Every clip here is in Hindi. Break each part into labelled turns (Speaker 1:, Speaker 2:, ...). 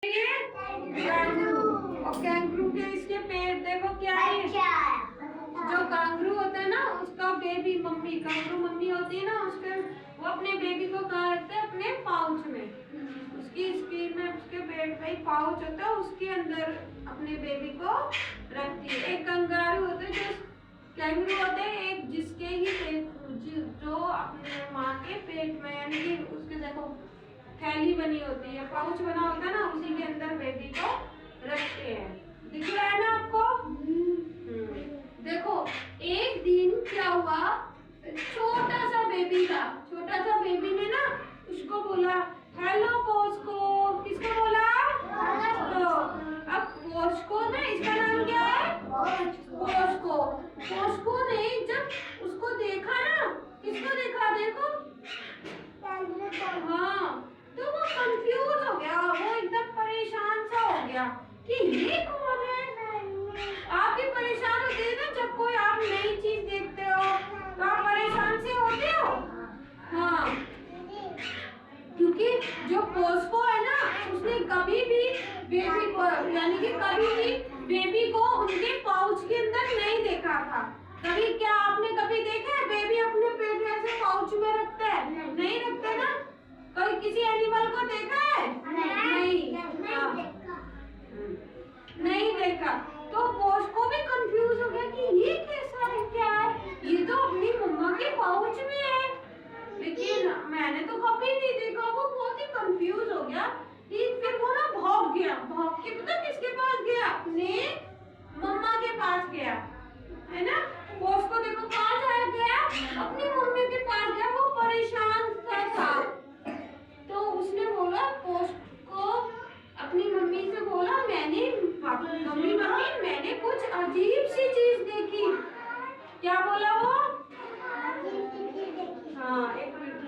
Speaker 1: कैंगरू। और कैंगरू के इसके पेट देखो क्या है। जो कैंगरू होता है ना उसका बेबी मम्मी, कैंगरू मम्मी होती है ना उसके, वो अपने बेबी को कहाँ रखते हैं? अपने पाउच में। उसकी स्कीन में उसके पेट में पाउच होता है, उसके अंदर अपने बेबी को रखती है। एक कंगारू होता है, जो कैंगरू होते हैं एक जिसके ही जो अपने माँ के पेट में, यानी कि उसके देखो थैली बनी होती है, पाउच बना होता है ना, उसी के अंदर बेबी को रखते हैं। दिख रहा है ना आपको? देखो एक दिन क्या हुआ, छोटा सा बेबी था, छोटा सा बेबी ने ना उसको बोला हेलो पोस्को। किसको बोला? पोस्को। अब पोस्को ने, इसका नाम क्या है? पोस्को। पोस्को ने जब उसको देखा ना, किसको देखा? देखो हाँ, तो वो कंफ्यूज हो गया, वो एकदम परेशान सा हो गया कि ये कौन है। आप भी परेशान होते हैं ना जब कोई आप नई चीज देखते हो, तो आप परेशान से होते हो। हाँ, क्योंकि जो पोस्को है ना उसने कभी भी बेबी को, यानी कि कभी भी बेबी को उनके पाउच के अंदर नहीं देखा था। कभी क्या आपने कभी देखा है बेबी अपने पेट में ऐसे पाउच में रखता है? नहीं रखते ना। कोई किसी एनिमल को देखा है? नहीं देखा। तो पोस्को भी कंफ्यूज हो गया कि ये कैसा है, क्या है, ये तो अपनी मम्मा के पाउच में है, लेकिन मैंने तो कभी नहीं देखा। वो बहुत ही कंफ्यूज हो गया। फिर वो ना भाग गया, भाग के पता किसके पास गया? अपने मम्मा के पास गया, है ना। पोस्को देखो कहाँ जा गया? अपनी मम्मी के पास गया। वो परेशान था, तो उसने बोला, पोस्को अपनी मम्मी से बोला मम्मी मैंने कुछ अजीब सी चीज देखी। क्या बोला वो? हाँ, एक मिनट,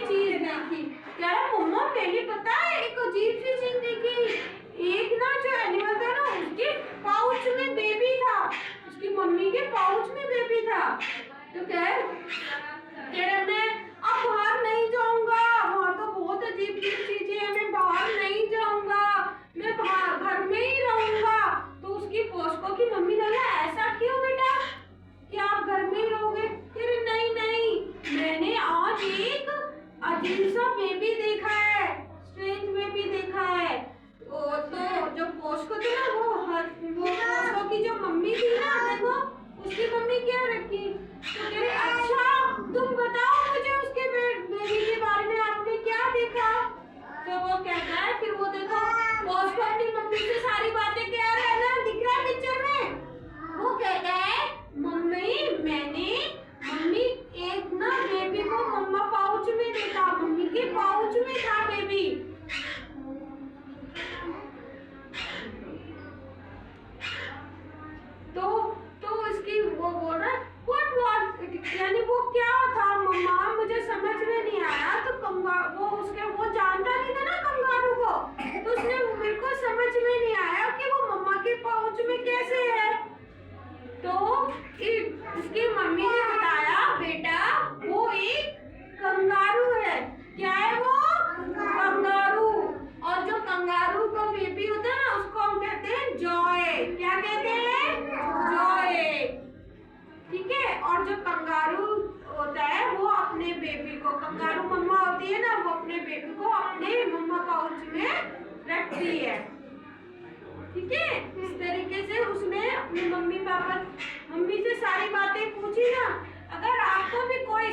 Speaker 1: चीज देखी। क्या मम्मा मैंने पता है एक अजीब सी चीज देखी। एक ना जो एनिमल था ना उसके पाउच में बेबी था, उसकी मम्मी के पाउच में बेबी था। तो कह मैं अब बाहर नहीं जाऊंगा, वहाँ तो बहुत अजीब चीजें हैं, मैं बाहर नहीं जाऊंगा, मैं घर में ही रहूंगा। तो उसकी पोस्को की मम्मी ने बोला ऐसा क्यों बेटा, क्या आप घर में ही रहोगे? फिर नहीं, मैंने आज एक अजीब सा बेबी देखा है, स्ट्रेंज बेबी देखा है। तो जो पोस्को थी ना वो पोस्को की जो मम्मी थी ना, देखो उसकी मम्मी क्या रखी। तो कह रही अच्छा तुम बताओ मुझे उसके बेबी के बारे में, आपने क्या देखा? तो वो कहता है, फिर वो देखो पोस्को अपनी मम्मी से सारी बातें कह रहा है ना, दिख रहा है पिक्चर में। वो कहता है मम्मी एक ना बेबी को मम्मा पाउच में देखा, मम्मी के पाउच में था बेबी। तो इसकी वो बोल रहा यानी वो क्या था मम्मा, मुझे समझ में नहीं आया। तो वो जानता नहीं था ना कंगारू को, तो उसने मेरे को समझ में नहीं आया कि वो मम्मा के पाउच में कैसे है। तो उसकी मम्मी ने बताया बेटा वो एक कंगारू है। क्या है वो? कंगारू। और जो कंगारू का बेबी होता है ना उसको हम कहते हैं जॉय। क्या कहते हैं? जॉय। ठीक है। और जो कंगारू होता है वो अपने बेबी को, कंगारू मम्मा होती है ना, वो अपने बेबी को अपने मम्मा पाउच में रखती है। ठीक है। इस तरीके से उसने अपने मम्मी से सारी बातें पूछी ना। अगर आपको भी कोई